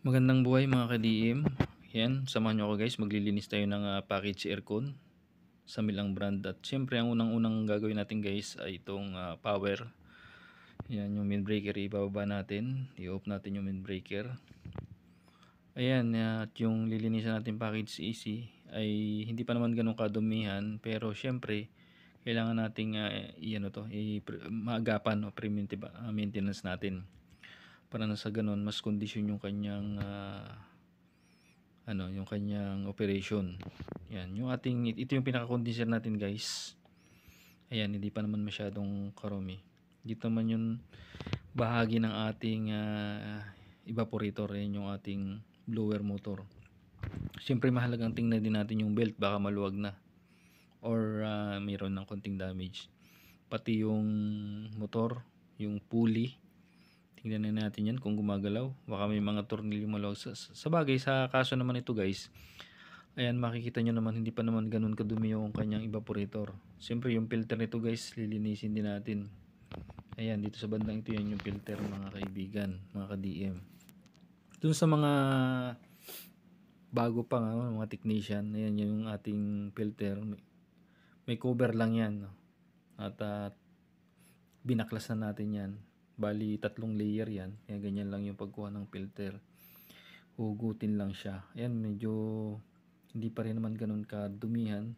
Magandang buhay mga ka-DM. Yan, samahan nyo ako guys. Maglilinis tayo ng package aircon sa Milang brand. At syempre, ang unang-unang gagawin natin guys ay itong power. Yan, yung windbreaker ibababa natin. I-off natin yung windbreaker. Ayan, at yung lilinisan natin package AC ay hindi pa naman ganun kadumihan. Pero syempre, kailangan nating maagapan o preventive maintenance natin. Para na sa ganun, mas kondisyon yung kanyang yung kanyang operation. Yan, ito yung pinaka-condenser natin, guys. Ayan, hindi pa naman masyadong karumi. Dito naman yung bahagi ng ating evaporator, yan yung ating blower motor. Siyempre mahalagang tingnan din natin yung belt, baka maluwag na or mayroon ng konting damage. Pati yung motor, yung pulley, tingnan na natin yan kung gumagalaw. Baka may mga tornilyo maluwag. Sa bagay, sa kaso naman ito guys, ayan, makikita nyo naman hindi pa naman ganun kadumi yung kanyang evaporator. Siyempre yung filter nito guys, lilinisin din natin. Ayan, dito sa bandang ito yan yung filter mga kaibigan, mga ka-DM. Dun sa mga bago pa mga technician, ayan yung ating filter. May cover lang yan. No? At binaklas na natin yan. Bali 3 layer yan. Kaya ganyan lang yung pagkuha ng filter. Hugutin lang siya. Ayan, medyo hindi pa rin naman ganun kadumihan.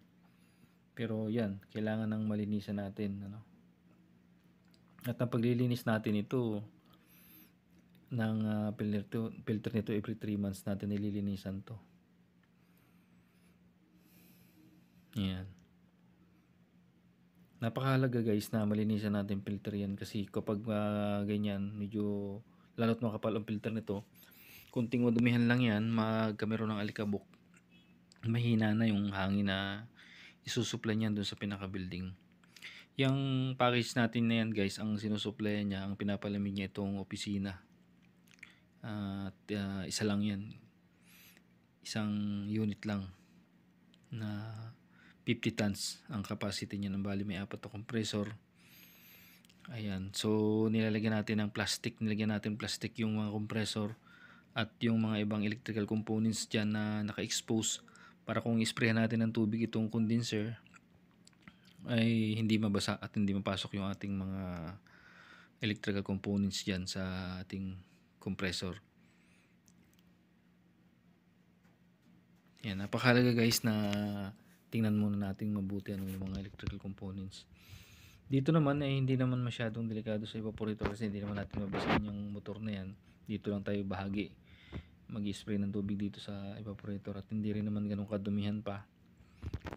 Pero yan, kailangan ng malinisan natin. Ano? At ang paglilinis natin ito ng filter nito every 3 months natin nililinisan to. Yan. Napakahalaga guys na malinisan natin filter yan kasi kapag ganyan medyo lalo't makapal ang filter nito, kunting madumihan lang yan, magkameron ng alikabok, mahina na yung hangin na isusupply niyan doon sa pinaka building. Yung package natin na yan guys, ang sinusupply niya, ang pinapalamig niya itong opisina. At isa lang yan, isang unit lang na 50 tons ang capacity niya, ng bali may 4 na compressor. Ayan, so nilagyan natin plastic yung mga compressor at yung mga ibang electrical components dyan na naka-expose para kung isprayan natin ng tubig itong condenser ay hindi mabasa at hindi mapasok yung ating mga electrical components dyan sa ating compressor. Yan, napakahalaga guys na tingnan muna natin mabuti yung mga electrical components. Dito naman ay hindi naman masyadong delikado sa evaporator kasi hindi naman natin mabasahin yung motor na yan. Dito lang tayo bahagi mag-spray ng tubig dito sa evaporator at hindi rin naman ganun kadumihan pa.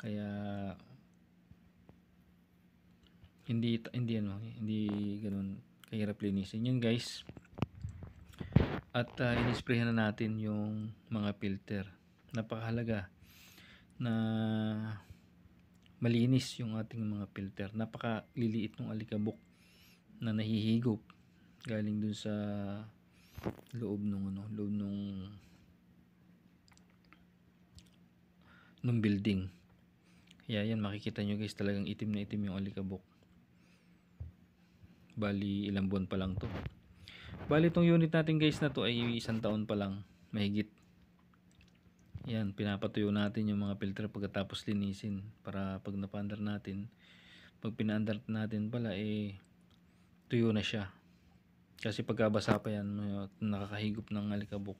Kaya hindi ganun kahirap linisin yan guys. At in-sprayhan na natin yung mga filter. Napakahalaga na malinis yung ating mga filter. Napakaliliit ng alikabok na nahihigop galing dun sa loob nung building. Kaya yan, makikita nyo guys, talagang itim na itim yung alikabok. Bali ilang buwan pa lang to. Bali itong unit natin guys na to ay 1 taon pa lang, mahigit. Yan, pinapatuyo natin yung mga filter pagkatapos linisin para pag napaandar natin, pag pinaandar natin pala tuyo na siya. Kasi pagkabasa pa yan, nakakahigop ng alikabok.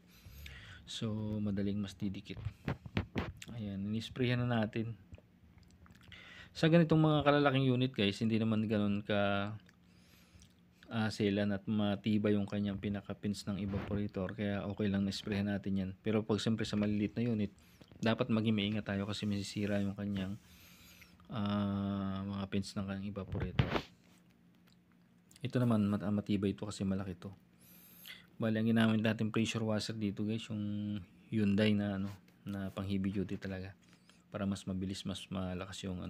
So madaling mas didikit. Ayan, inisprayan na natin. Sa ganitong mga kalalaking unit guys, hindi naman ganoon ka sealan at matibay yung kanyang pinaka pins ng evaporator, kaya okay lang na sprayan natin yan. Pero pag siyempre sa maliliit na unit, dapat maging maingat tayo kasi masisira yung kanyang mga pins ng kanyang evaporator. Ito naman matibay ito kasi malaki ito. Bali ang ginamit natin pressure washer dito guys, yung Hyundai na na pang heavy duty talaga, para mas mabilis, mas malakas yung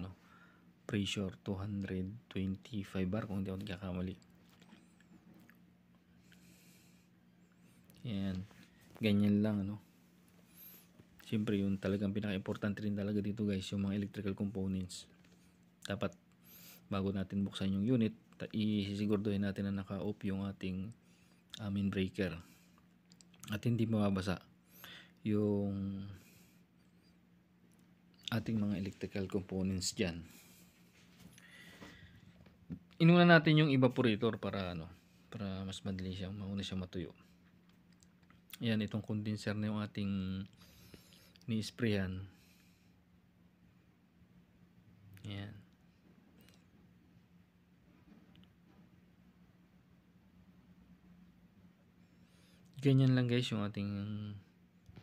pressure, 225 bar kung hindi ako nagkakamali. Yan, ganyan lang siyempre yung talagang pinaka-importante rin talaga dito guys, yung mga electrical components. Dapat bago natin buksan yung unit, isisiguraduhin natin na naka-off yung ating breaker. At at hindi mababasa yung ating mga electrical components dyan. Inuna natin yung evaporator para para mas madali siyang mauna siyang matuyo. Ayan, itong condenser na yung ating ni-sprayan. Ayan. Ganyan lang guys yung ating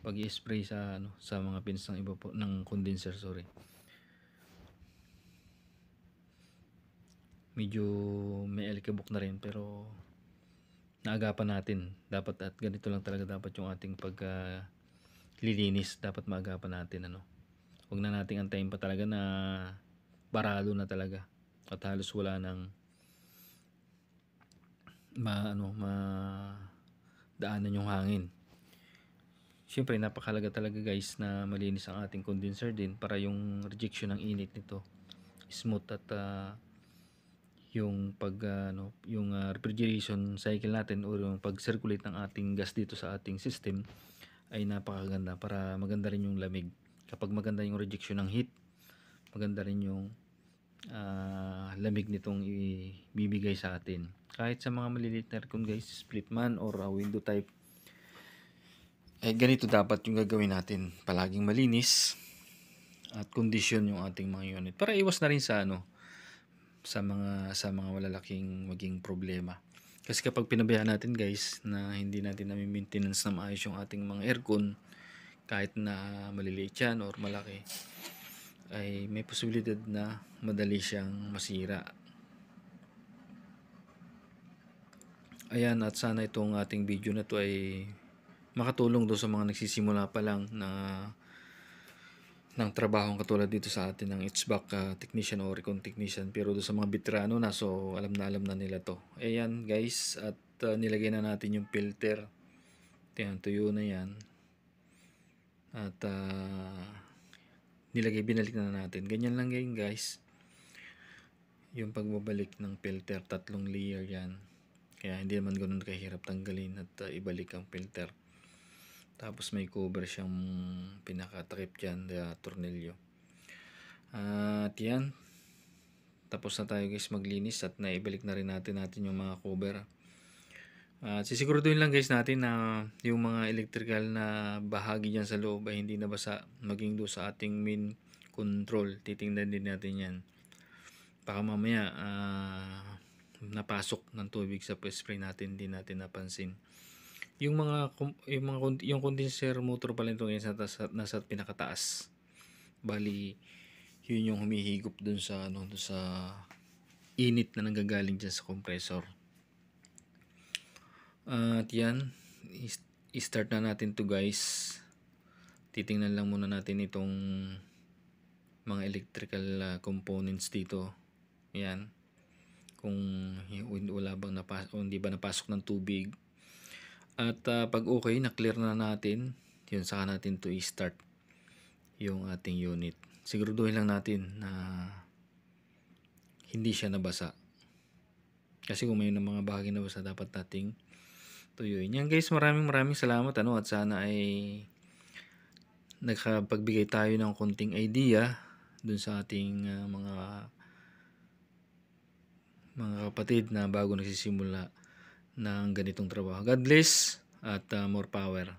pag-i-spray sa sa mga pins ng ng condenser, sorry. Medyo may alikabok na rin pero naagapan natin. Dapat at ganito lang talaga dapat yung ating lilinis, dapat maagapan natin Huwag na nating antayin pa talaga na barado na talaga at halos wala nang daanan yung hangin. Siyempre napakahalaga talaga guys na malinis ang ating condenser din para yung rejection ng init nito smooth at yung refrigeration cycle natin o yung pag-circulate ng ating gas dito sa ating system ay napakaganda para maganda rin yung lamig. Kapag maganda yung rejection ng heat, maganda rin yung lamig nitong ibibigay sa atin. Kahit sa mga maliliit na aircon guys, split man or window type, ay ganito dapat yung gagawin natin. Palaging malinis at condition yung ating mga unit para iwas na rin sa sa mga malalaking maging problema. Kasi kapag pinabayaan natin guys na hindi natin na-maintenance na maayos yung ating mga aircon, kahit na maliliit yan or malaki, ay may posibilidad na madali siyang masira. Ayan, at sana itong ating video na to ay makatulong do sa mga nagsisimula pa lang ng trabaho katulad dito sa atin ng HVAC technician o recon technician, pero do sa mga veterano na, so alam na nila to. Ayan guys, at nilagay na natin yung filter. Ayan, tuyo na yan. At binalik na natin. Ganyan lang yan guys. Yung pagbabalik ng filter, 3 layer yan. Kaya hindi naman ganoon kahirap tanggalin at ibalik ang filter. Tapos may cover siyang pinakatakip dyan, tornilyo. At yan, tapos na tayo guys maglinis at naibalik na rin natin yung mga cover. Sisiguraduhin lang guys natin na yung mga electrical na bahagi dyan sa loob ay hindi nabasa, maging do sa ating main control. Titingnan din natin yan. Baka mamaya napasok ng tubig sa spray natin, hindi natin napansin. Yung condenser motor pala ito nasa pinakataas. Bali, yun yung humihigop dun sa init na nanggagaling dyan sa compressor. At yan, i-start na natin to guys. Titingnan lang muna natin itong mga electrical components dito. Yan. Kung wala bang hindi ba napasok ng tubig. At pag okay, na-clear na natin, yun, saka natin to i-start yung ating unit. Siguraduhin lang natin na hindi siya nabasa. Kasi kung may mga bahagi nabasa, dapat nating tuyuin. Yan guys, maraming salamat at sana ay nakapagbigay tayo ng konting idea dun sa ating mga kapatid na bago nagsisimula ng ganitong trabaho. God bless at more power.